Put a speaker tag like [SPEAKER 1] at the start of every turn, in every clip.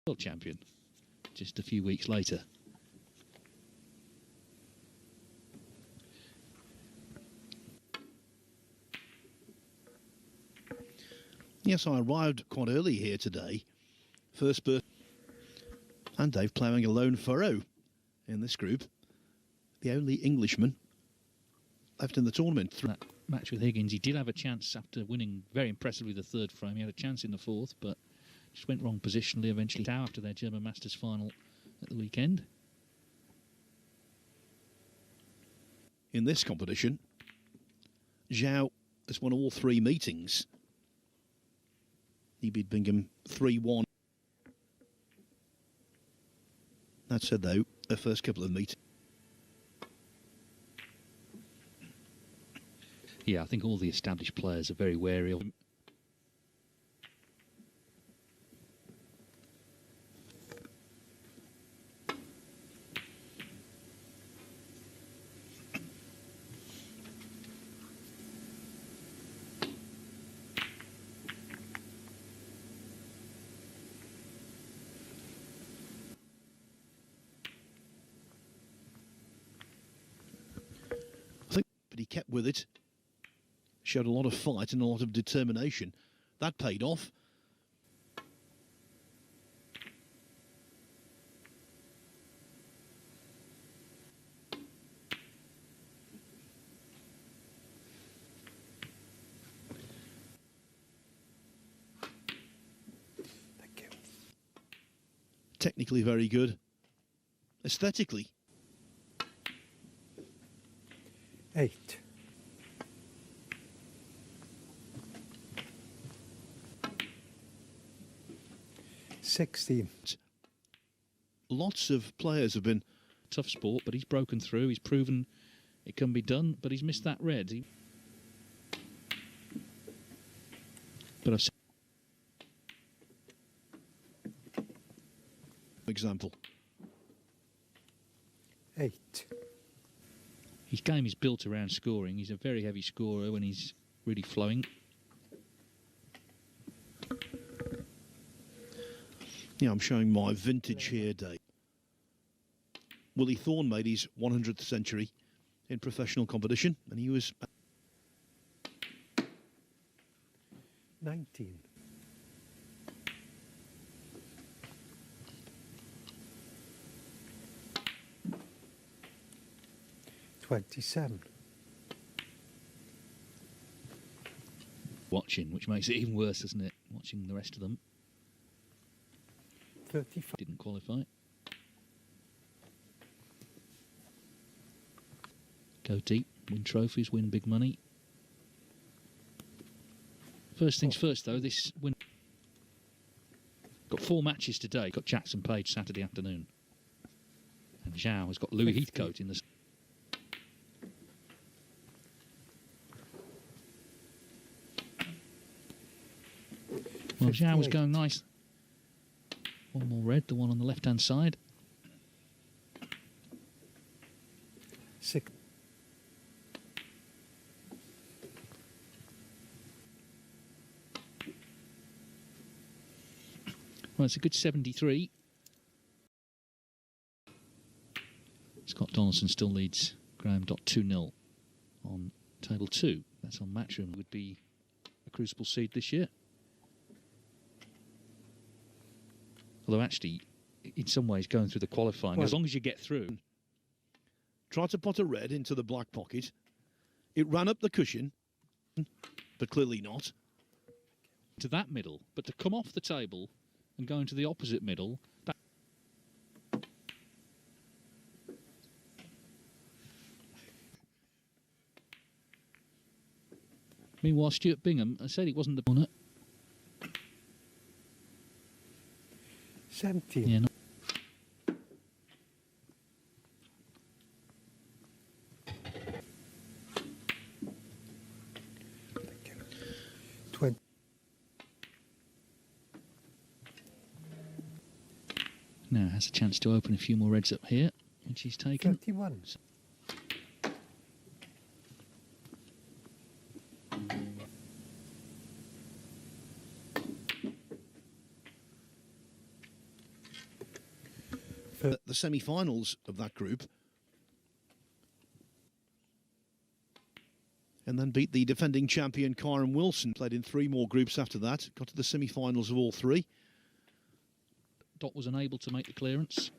[SPEAKER 1] World champion just a few weeks later.
[SPEAKER 2] Yes, I arrived quite early here today. First birth, and Dave ploughing a lone furrow in this group. The only Englishman left in the tournament.
[SPEAKER 1] That match with Higgins, he did have a chance after winning very impressively the third frame. He had a chance in the fourth, but just went wrong positionally eventually after their German Masters final at the weekend.
[SPEAKER 2] In this competition, Xiao has won all three meetings. He beat Bingham 3-1. That said, though, the first couple of meetings.
[SPEAKER 1] Yeah, I think all the established players are very wary of him.
[SPEAKER 2] But he kept with it. Showed a lot of fight and a lot of determination. That paid off.
[SPEAKER 3] Thank you.
[SPEAKER 2] Technically very good. Aesthetically.
[SPEAKER 3] 8.
[SPEAKER 2] Lots of players have been
[SPEAKER 1] Tough sport, but he's broken through. He's proven it can be done, but he's missed that red. But I've
[SPEAKER 2] example.
[SPEAKER 3] 8.
[SPEAKER 1] His game is built around scoring. He's a very heavy scorer when he's really flowing.
[SPEAKER 2] Yeah, I'm showing my vintage here, Dave. Willie Thorne made his 100th century in professional competition, and he was
[SPEAKER 3] 19. 27.
[SPEAKER 1] Watching, which makes it even worse, doesn't it? Watching the rest of them.
[SPEAKER 3] 35.
[SPEAKER 1] Didn't qualify. Go deep, win trophies, win big money. First things first, though, this win. Got 4 matches today. Got Jackson Page Saturday afternoon. And Xiao has got Louis Heathcote in the... Well, Xiao was going nice. One more red, the one on the left-hand side.
[SPEAKER 3] 6.
[SPEAKER 1] Well, it's a good 73. Scott Donaldson still leads Graham Dott 2-0 on table 2. That's on Matchroom. Would be a Crucible seed this year. Although actually, in some ways, going through the qualifying, as long as you get through.
[SPEAKER 2] tried to pot a red into the black pocket. It ran up the cushion, but clearly not.
[SPEAKER 1] To that middle, but to come off the table and go into the opposite middle. Meanwhile, Stewart Bingham, I said it wasn't the bonnet.
[SPEAKER 3] 17.
[SPEAKER 1] Yeah, no.
[SPEAKER 3] Thank you. 20.
[SPEAKER 1] Now has a chance to open a few more reds up here, which he's taken.
[SPEAKER 3] 31.
[SPEAKER 2] the semi-finals of that group, and then beat the defending champion Kyron Wilson. Played in 3 more groups after that, got to the semi-finals of all 3.
[SPEAKER 1] Dot was unable to make the clearance,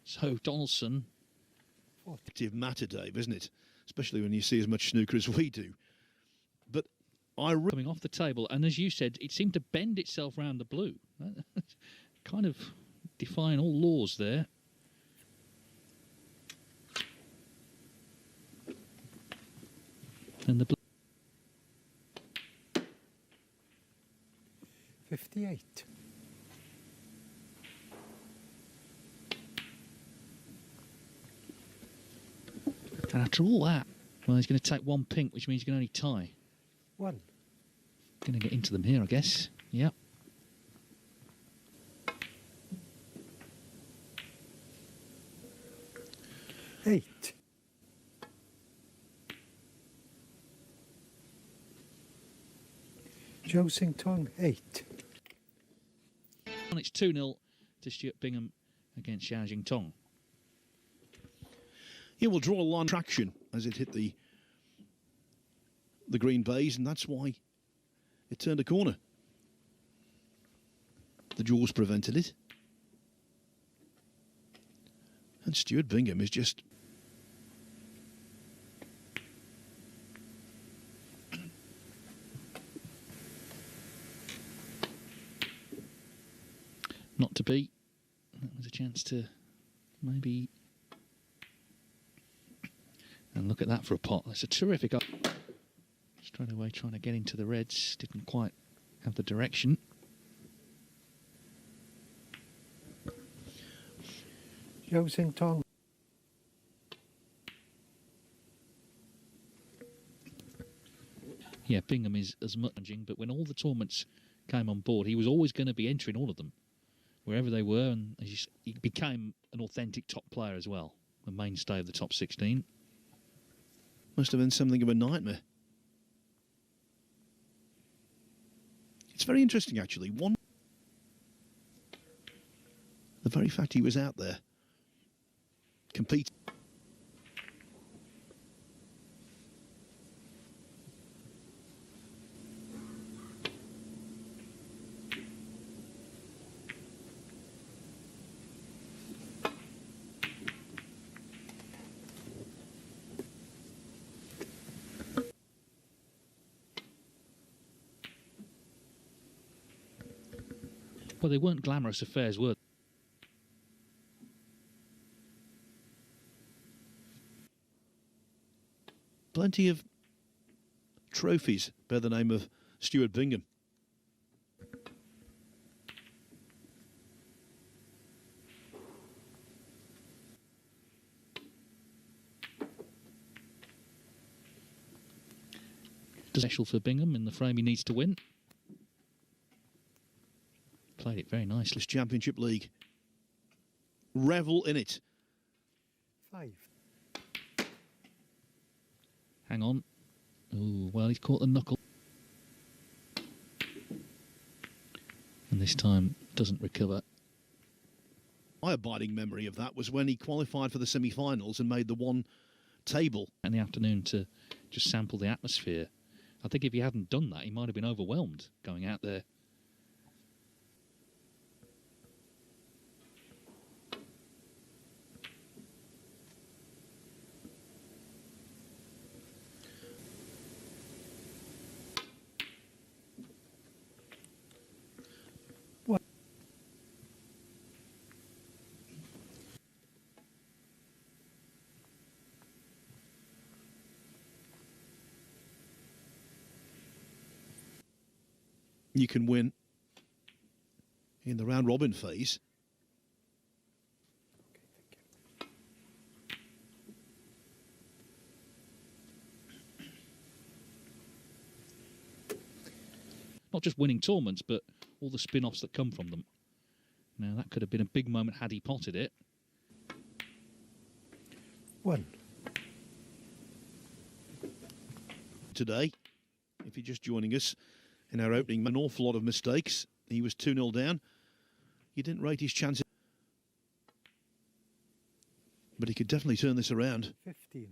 [SPEAKER 1] so Donaldson.
[SPEAKER 2] Active matter, Dave, isn't it? Especially when you see as much snooker as we do. But
[SPEAKER 1] coming off the table, and as you said, it seemed to bend itself round the blue. Kind of defying all laws there. And the blue.
[SPEAKER 3] 58.
[SPEAKER 1] And after all that, well, he's going to take 1 pink, which means he can only tie.
[SPEAKER 3] 1.
[SPEAKER 1] Going to get into them here, I guess. Yep.
[SPEAKER 3] Eight. Guotong 8.
[SPEAKER 1] And it's 2-0 to Stewart Bingham against Xiao Tong.
[SPEAKER 2] He will draw a line of traction as it hit the green baize, and that's why it turned a corner. The jaws prevented it. And Stewart Bingham is just...
[SPEAKER 1] not to beat. That was a chance to maybe... And look at that for a pot. That's a terrific... Straight away trying to get into the reds. Didn't quite have the direction.
[SPEAKER 3] Guotong.
[SPEAKER 1] Yeah, Bingham is as much challenging, but when all the tournaments came on board, he was always going to be entering all of them, wherever they were, and he became an authentic top player as well, a mainstay of the top 16.
[SPEAKER 2] Must have been something of a nightmare. It's very interesting, actually. The very fact he was out there competing.
[SPEAKER 1] Well, they weren't glamorous affairs, were they?
[SPEAKER 2] Plenty of trophies bear the name of Stewart Bingham.
[SPEAKER 1] Special for Bingham in the frame he needs to win. Played it very nicely.
[SPEAKER 2] This Championship League. Revel in it.
[SPEAKER 3] 5.
[SPEAKER 1] Hang on. Oh, well, he's caught the knuckle. And this time doesn't recover.
[SPEAKER 2] My abiding memory of that was when he qualified for the semi-finals and made the one table.
[SPEAKER 1] In the afternoon to just sample the atmosphere. I think if he hadn't done that, he might have been overwhelmed going out there.
[SPEAKER 2] You can win in the round robin phase.
[SPEAKER 1] Not just winning tournaments, but all the spin-offs that come from them. Now, that could have been a big moment had he potted it.
[SPEAKER 3] 1.
[SPEAKER 2] Today, if you're just joining us, in our opening, an awful lot of mistakes. He was 2-0 down. You didn't rate his chances. But he could definitely turn this around.
[SPEAKER 3] 15.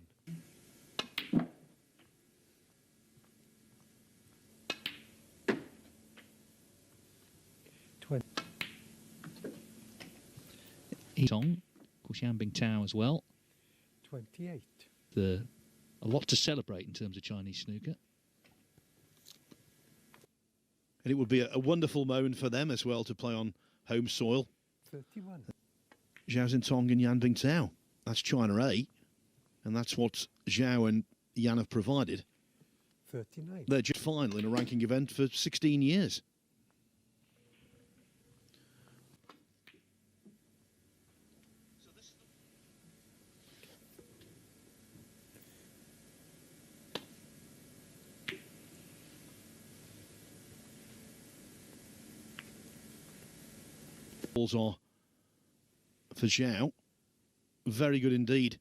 [SPEAKER 3] 20.
[SPEAKER 1] Guotong, of course, Bingham as well.
[SPEAKER 3] 28.
[SPEAKER 1] A lot to celebrate in terms of Chinese snooker.
[SPEAKER 2] And it would be a wonderful moment for them as well to play on home soil.
[SPEAKER 3] 31.
[SPEAKER 2] Xiao Tong and Yan Bingtao. That's China A. And that's what Xiao and Yan have provided.
[SPEAKER 3] 39.
[SPEAKER 2] They're just final in a ranking event for 16 years. Balls are for Xiao. Very good indeed.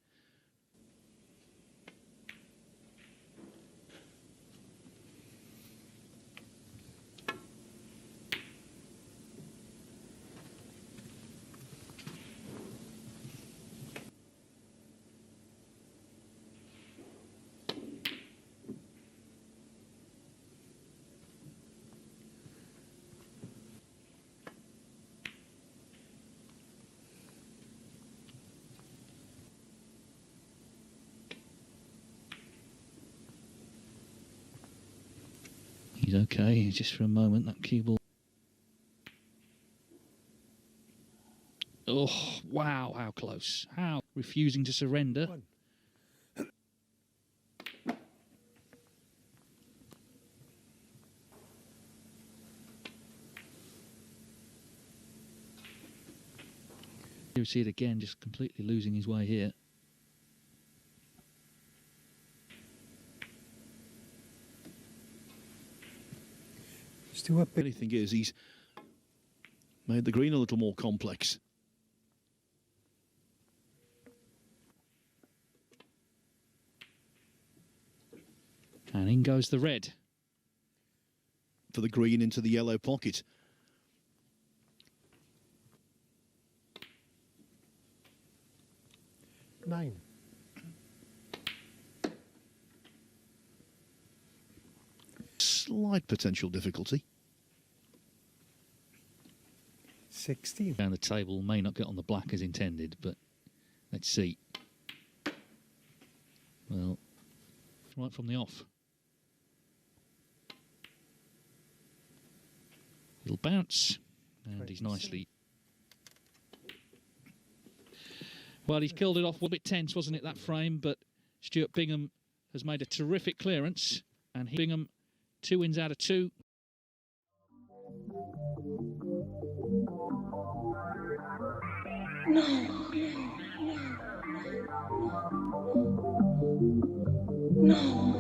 [SPEAKER 1] He's okay, just for a moment, that cue ball. Oh, wow, how close. How refusing to surrender.
[SPEAKER 3] 1.
[SPEAKER 1] You see it again, just completely losing his way here.
[SPEAKER 3] Stewart.
[SPEAKER 2] The only thing is he's made the green a little more complex.
[SPEAKER 1] And in goes the red.
[SPEAKER 2] For the green into the yellow pocket.
[SPEAKER 3] Nine.
[SPEAKER 2] Slight potential difficulty.
[SPEAKER 3] 16.
[SPEAKER 1] Down the table, may not get on the black as intended, but let's see. Well, right from the off. Little bounce, and he's nicely. Well, he's killed it off a bit tense, wasn't it, that frame? But Stewart Bingham has made a terrific clearance, and Bingham 2 wins out of 2.
[SPEAKER 4] No.